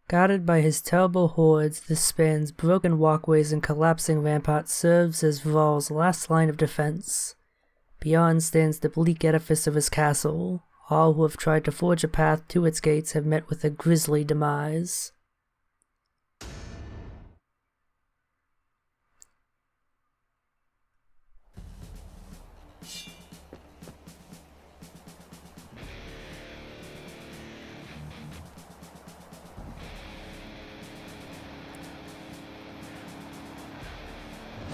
Guarded by his terrible hordes, this spans broken walkways and collapsing ramparts serves as Vroll's last line of defense. Beyond stands the bleak edifice of his castle. All who have tried to forge a path to its gates have met with a grisly demise.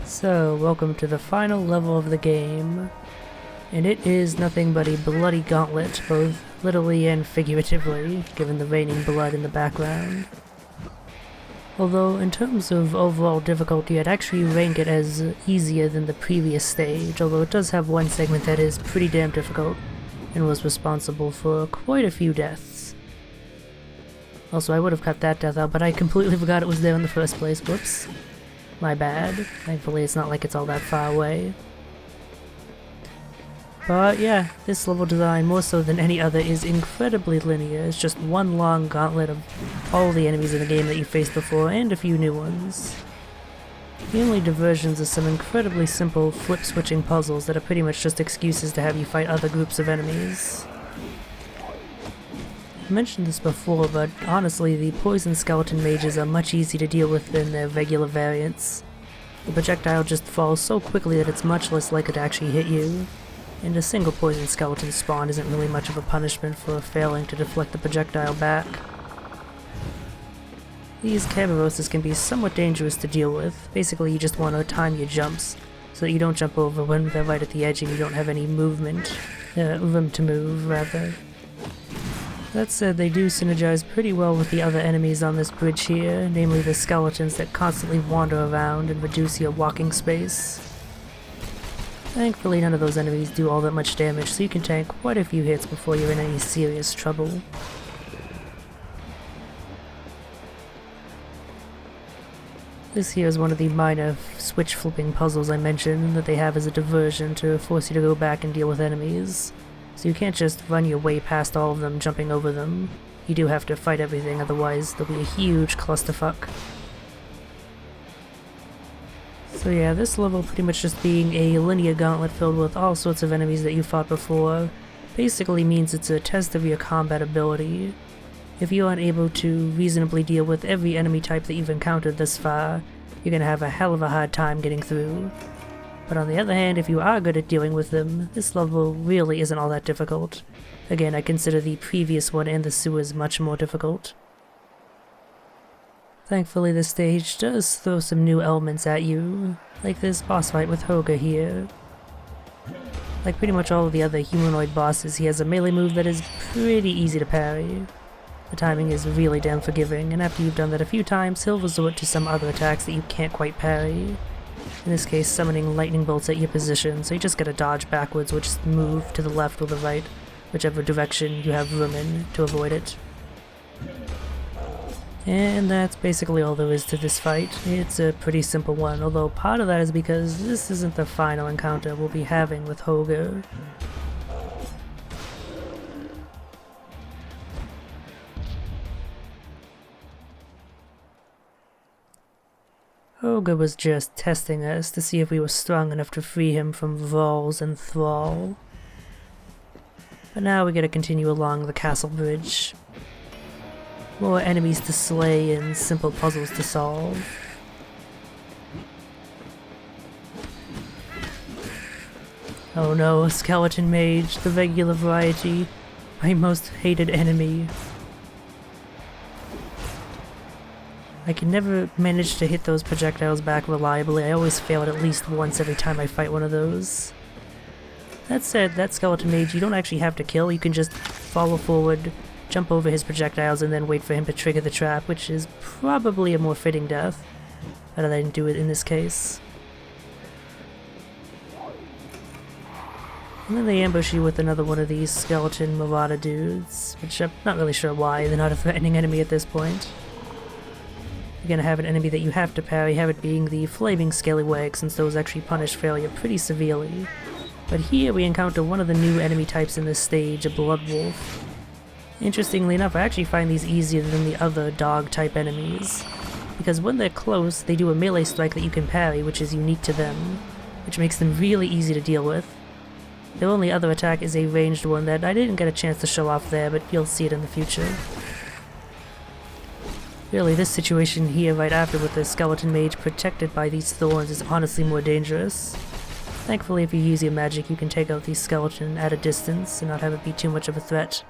So, welcome to the final level of the game, and it is nothing but a bloody gauntlet, both literally and figuratively, given the raining blood in the background. Although, in terms of overall difficulty, I'd actually rank it as easier than the previous stage, although it does have one segment that is pretty damn difficult, and was responsible for quite a few deaths. Also, I would have cut that death out, but I completely forgot it was there in the first place, whoops. My bad. Thankfully it's not like it's all that far away. But yeah, this level design, more so than any other, is incredibly linear. It's just one long gauntlet of all the enemies in the game that you faced before, and a few new ones. The only diversions are some incredibly simple flip-switching puzzles that are pretty much just excuses to have you fight other groups of enemies. I mentioned this before, but honestly, the poison skeleton mages are much easier to deal with than their regular variants. The projectile just falls so quickly that it's much less likely to actually hit you, and a single poison skeleton spawn isn't really much of a punishment for failing to deflect the projectile back. These Cabaroses can be somewhat dangerous to deal with. Basically, you just want to time your jumps, so that you don't jump over when they're right at the edge and you don't have any room to move, rather. That said, they do synergize pretty well with the other enemies on this bridge here, namely the skeletons that constantly wander around and reduce your walking space. Thankfully, none of those enemies do all that much damage, so you can tank quite a few hits before you're in any serious trouble. This here is one of the minor switch flipping puzzles I mentioned that they have as a diversion to force you to go back and deal with enemies. So you can't just run your way past all of them, jumping over them. You do have to fight everything, otherwise there'll be a huge clusterfuck. So yeah, this level pretty much just being a linear gauntlet filled with all sorts of enemies that you fought before, basically means it's a test of your combat ability. If you aren't able to reasonably deal with every enemy type that you've encountered this far, you're gonna have a hell of a hard time getting through. But on the other hand, if you are good at dealing with them, this level really isn't all that difficult. Again, I consider the previous one and the sewers much more difficult. Thankfully, this stage does throw some new elements at you, like this boss fight with Hoga here. Like pretty much all of the other humanoid bosses, he has a melee move that is pretty easy to parry. The timing is really damn forgiving, and after you've done that a few times, he'll resort to some other attacks that you can't quite parry. In this case, summoning lightning bolts at your position, so you just gotta dodge backwards or just move to the left or the right, whichever direction you have room in to avoid it. And that's basically all there is to this fight. It's a pretty simple one, although part of that is because this isn't the final encounter we'll be having with Hoga. Hoga was just testing us to see if we were strong enough to free him from Vroll's enthrall. But now we gotta continue along the castle bridge. More enemies to slay and simple puzzles to solve. Oh no, a skeleton mage, the regular variety, my most hated enemy. I can never manage to hit those projectiles back reliably. I always fail it at least once every time I fight one of those. That said, that skeleton mage you don't actually have to kill, you can just follow forward, jump over his projectiles, and then wait for him to trigger the trap, which is probably a more fitting death. But I didn't do it in this case. And then they ambush you with another one of these skeleton marauder dudes, which I'm not really sure why, they're not a threatening enemy at this point. You're gonna have an enemy that you have to parry, have it being the flaming scallywag, since those actually punish failure pretty severely. But here we encounter one of the new enemy types in this stage, a blood wolf. Interestingly enough, I actually find these easier than the other dog-type enemies, because when they're close, they do a melee strike that you can parry, which is unique to them, which makes them really easy to deal with. Their only other attack is a ranged one that I didn't get a chance to show off there, but you'll see it in the future. Really, this situation here right after with the skeleton mage protected by these thorns is honestly more dangerous. Thankfully, if you use your magic, you can take out the skeleton at a distance and not have it be too much of a threat.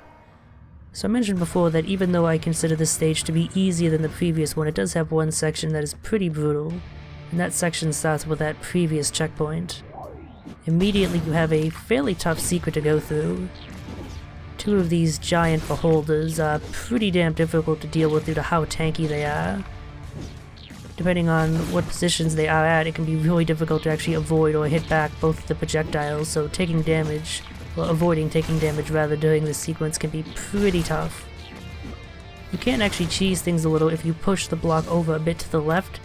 So I mentioned before that even though I consider this stage to be easier than the previous one, it does have one section that is pretty brutal, and that section starts with that previous checkpoint. Immediately you have a fairly tough secret to go through. Two of these giant beholders are pretty damn difficult to deal with due to how tanky they are. Depending on what positions they are at, it can be really difficult to actually avoid or hit back both of the projectiles, so taking damage, or avoiding taking damage rather during this sequence can be pretty tough. You can actually cheese things a little if you push the block over a bit to the left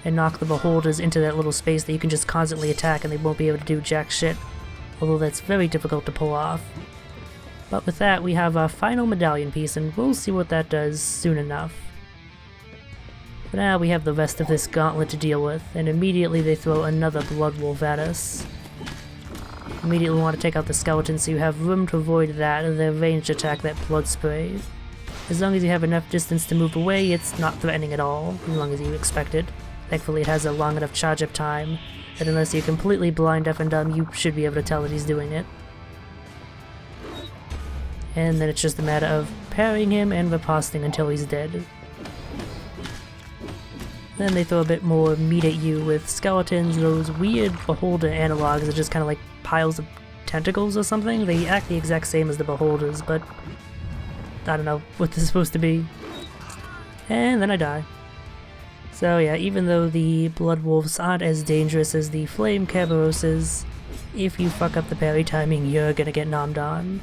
and knock the beholders into that little space that you can just constantly attack and they won't be able to do jack shit, although that's very difficult to pull off. But with that, we have our final medallion piece, and we'll see what that does soon enough. For now, we have the rest of this gauntlet to deal with, and immediately they throw another blood wolf at us. Immediately want to take out the skeleton so you have room to avoid that and their ranged attack, that blood spray. As long as you have enough distance to move away, it's not threatening at all, as long as you expect it. Thankfully it has a long enough charge-up time that unless you're completely blind, deaf, and dumb, you should be able to tell that he's doing it. And then it's just a matter of parrying him and riposting until he's dead. Then they throw a bit more meat at you with skeletons, those weird beholder analogs that are just kind of like piles of tentacles or something. They act the exact same as the beholders, but I don't know what this is supposed to be. And then I die. So yeah, even though the blood wolves aren't as dangerous as the flame Kerberoses, if you fuck up the parry timing, you're gonna get nommed on.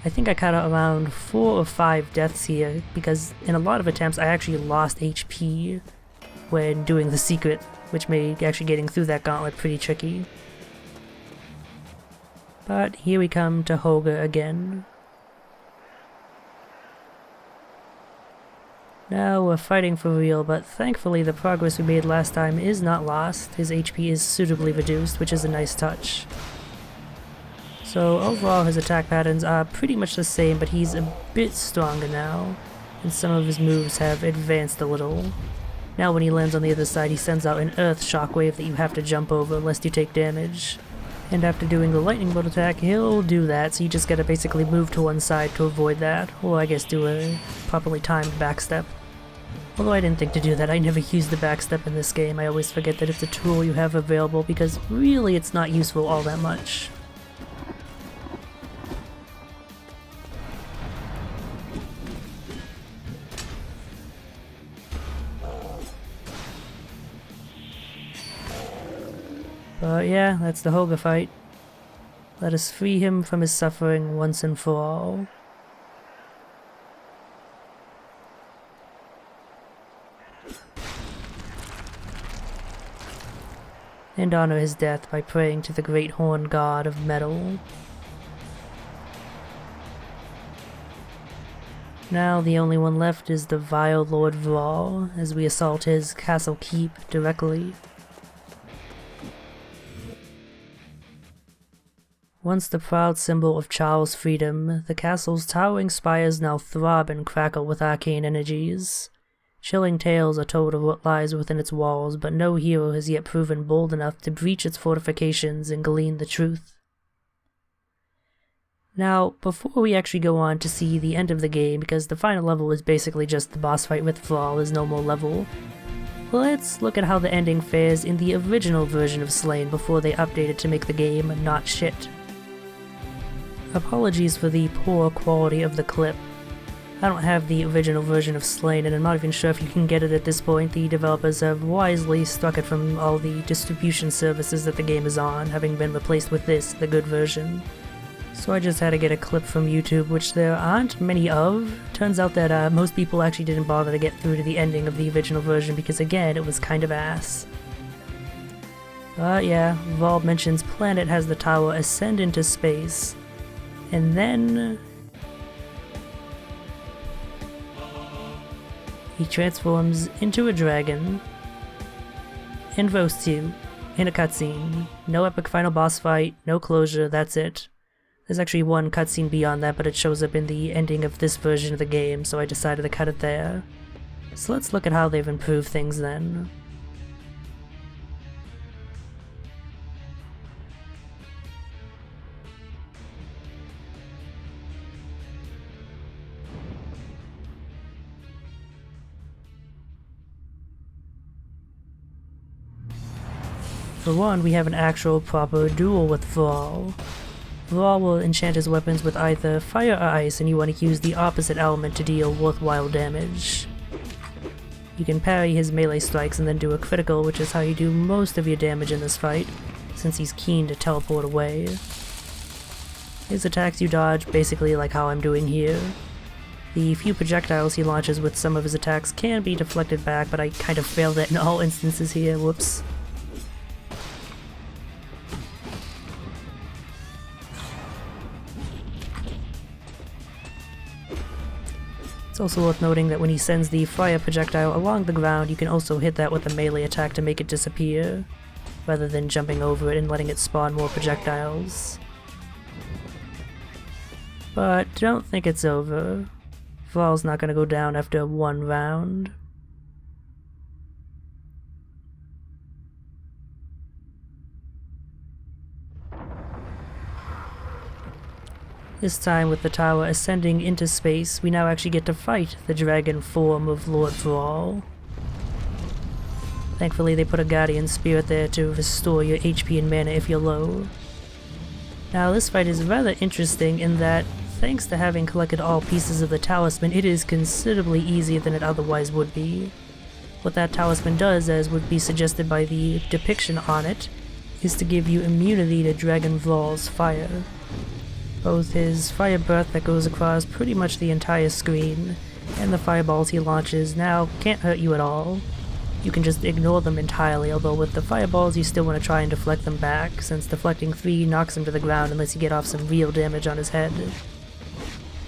I think I cut out around 4 or 5 deaths here, because in a lot of attempts I actually lost HP when doing the secret, which made actually getting through that gauntlet pretty tricky. But here we come to Holger again. Now we're fighting for real, but thankfully the progress we made last time is not lost. His HP is suitably reduced, which is a nice touch. So overall his attack patterns are pretty much the same, but he's a bit stronger now, and some of his moves have advanced a little. Now when he lands on the other side, he sends out an earth shockwave that you have to jump over lest you take damage. And after doing the lightning bolt attack, he'll do that, so you just gotta basically move to one side to avoid that, or I guess do a properly timed backstep. Although I didn't think to do that, I never use the backstep in this game. I always forget that it's a tool you have available because really it's not useful all that much. But yeah, that's the Holger fight. Let us free him from his suffering once and for all. And honor his death by praying to the great horn god of metal. Now the only one left is the vile Lord Vroll, as we assault his castle keep directly. Once the proud symbol of Charles' freedom, the castle's towering spires now throb and crackle with arcane energies. Chilling tales are told of what lies within its walls, but no hero has yet proven bold enough to breach its fortifications and glean the truth. Now, before we actually go on to see the end of the game, because the final level is basically just the boss fight with Vroll as no more level, let's look at how the ending fares in the original version of Slain before they updated to make the game not shit. Apologies for the poor quality of the clip. I don't have the original version of Slain, and I'm not even sure if you can get it at this point. The developers have wisely struck it from all the distribution services that the game is on, having been replaced with this, the good version. So I just had to get a clip from YouTube, which there aren't many of. Turns out that most people actually didn't bother to get through to the ending of the original version because again, it was kind of ass. But yeah, Vroll mentions planet has the tower ascend into space. And then he transforms into a dragon and roasts you in a cutscene. No epic final boss fight, no closure, that's it. There's actually one cutscene beyond that, but it shows up in the ending of this version of the game, so I decided to cut it there. So let's look at how they've improved things then. For one, we have an actual proper duel with Vroll. Vroll will enchant his weapons with either fire or ice, and you want to use the opposite element to deal worthwhile damage. You can parry his melee strikes and then do a critical, which is how you do most of your damage in this fight, since he's keen to teleport away. His attacks you dodge basically like how I'm doing here. The few projectiles he launches with some of his attacks can be deflected back, but I kind of failed that in all instances here, whoops. It's also worth noting that when he sends the fire projectile along the ground, you can also hit that with a melee attack to make it disappear, rather than jumping over it and letting it spawn more projectiles. But don't think it's over. Vroll's not gonna go down after one round. This time, with the tower ascending into space, we now actually get to fight the dragon form of Lord Vroll. Thankfully, they put a guardian spirit there to restore your HP and mana if you're low. Now, this fight is rather interesting in that, thanks to having collected all pieces of the talisman, it is considerably easier than it otherwise would be. What that talisman does, as would be suggested by the depiction on it, is to give you immunity to Dragon Vroll's fire. Both his fire breath that goes across pretty much the entire screen, and the fireballs he launches now can't hurt you at all. You can just ignore them entirely, although with the fireballs you still want to try and deflect them back, since deflecting 3 knocks him to the ground unless you get off some real damage on his head.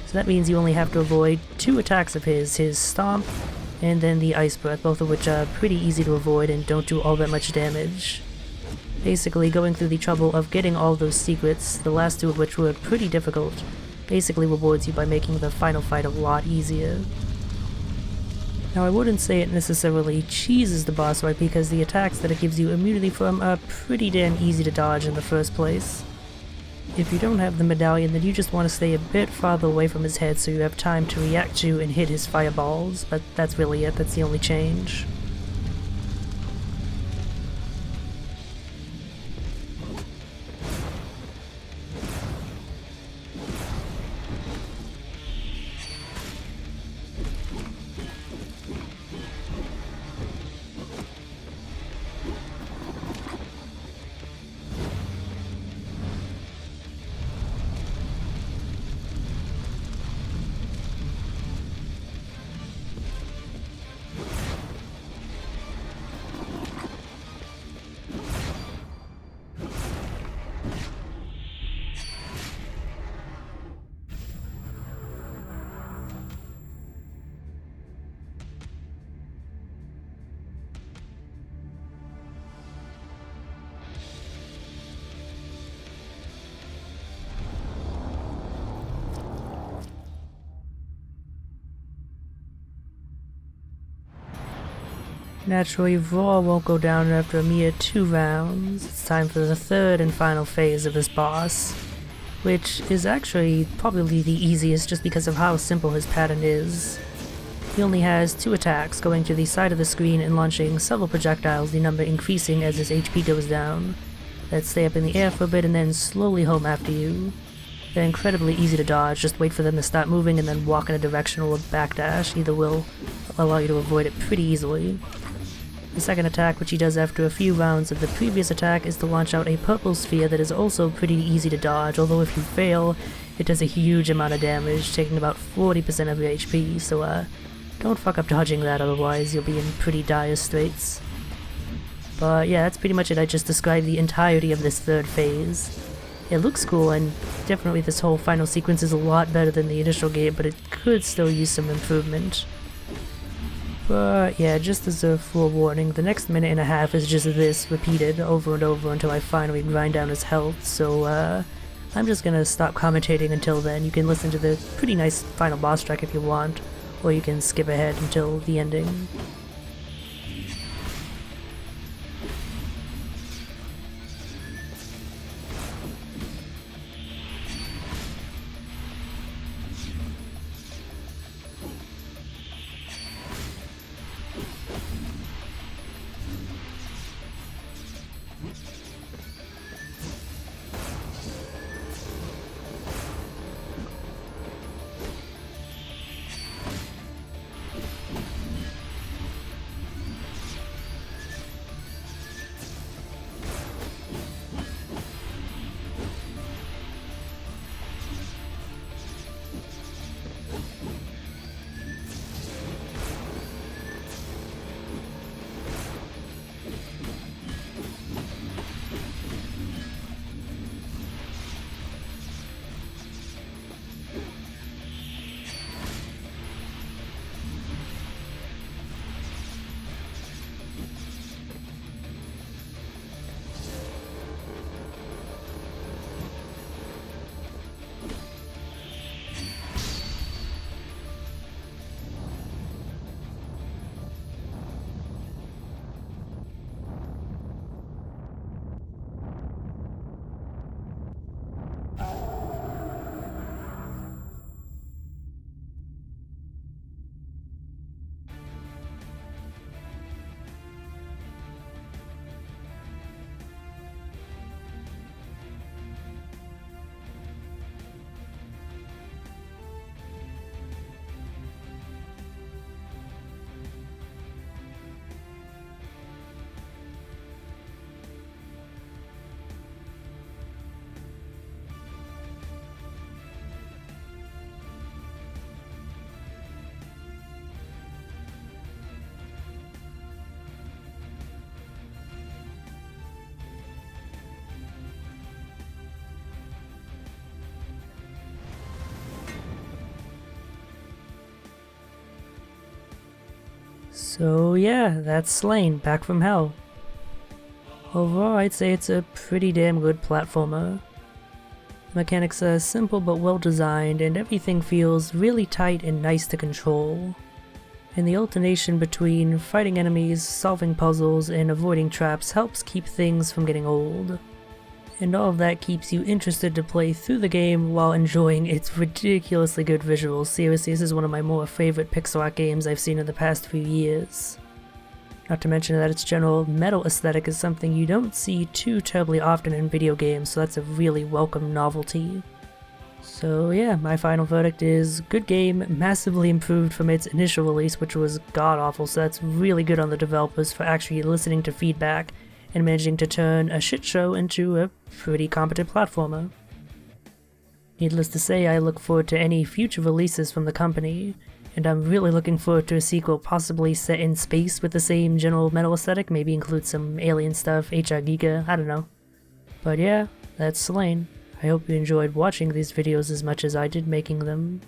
So that means you only have to avoid 2 attacks of his Stomp and then the Ice Breath, both of which are pretty easy to avoid and don't do all that much damage. Basically, going through the trouble of getting all those secrets, the last 2 of which were pretty difficult, basically rewards you by making the final fight a lot easier. Now, I wouldn't say it necessarily cheeses the boss fight because the attacks that it gives you immunity from are pretty damn easy to dodge in the first place. If you don't have the medallion, then you just want to stay a bit farther away from his head so you have time to react to and hit his fireballs, but that's really it, that's the only change. Naturally, Vroll won't go down after a mere 2 rounds. It's time for the 3rd and final phase of this boss, which is actually probably the easiest just because of how simple his pattern is. He only has 2 attacks, going to the side of the screen and launching several projectiles, the number increasing as his HP goes down, that stay up in the air for a bit and then slowly home after you. They're incredibly easy to dodge, just wait for them to start moving and then walk in a direction or backdash, either will allow you to avoid it pretty easily. The second attack, which he does after a few rounds of the previous attack, is to launch out a purple sphere that is also pretty easy to dodge, although if you fail, it does a huge amount of damage, taking about 40% of your HP, so don't fuck up dodging that, otherwise you'll be in pretty dire straits. But yeah, that's pretty much it. I just described the entirety of this 3rd phase. It looks cool, and definitely this whole final sequence is a lot better than the initial game, but it could still use some improvement. But yeah, just as a forewarning, the next minute and a half is just this repeated over and over until I finally grind down his health, so I'm just gonna stop commentating until then. You can listen to the pretty nice final boss track if you want, or you can skip ahead until the ending. So yeah, that's Slain, back from hell. Overall, I'd say it's a pretty damn good platformer. The mechanics are simple but well designed, and everything feels really tight and nice to control. And the alternation between fighting enemies, solving puzzles, and avoiding traps helps keep things from getting old. And all of that keeps you interested to play through the game while enjoying its ridiculously good visuals. Seriously, this is one of my more favorite pixel art games I've seen in the past few years. Not to mention that its general metal aesthetic is something you don't see too terribly often in video games, so that's a really welcome novelty. So yeah, my final verdict is good game, massively improved from its initial release, which was god-awful, so that's really good on the developers for actually listening to feedback and managing to turn a shit show into a pretty competent platformer. Needless to say, I look forward to any future releases from the company, and I'm really looking forward to a sequel possibly set in space with the same general metal aesthetic, maybe include some alien stuff, HR Giga, I don't know. But yeah, that's Slain. I hope you enjoyed watching these videos as much as I did making them.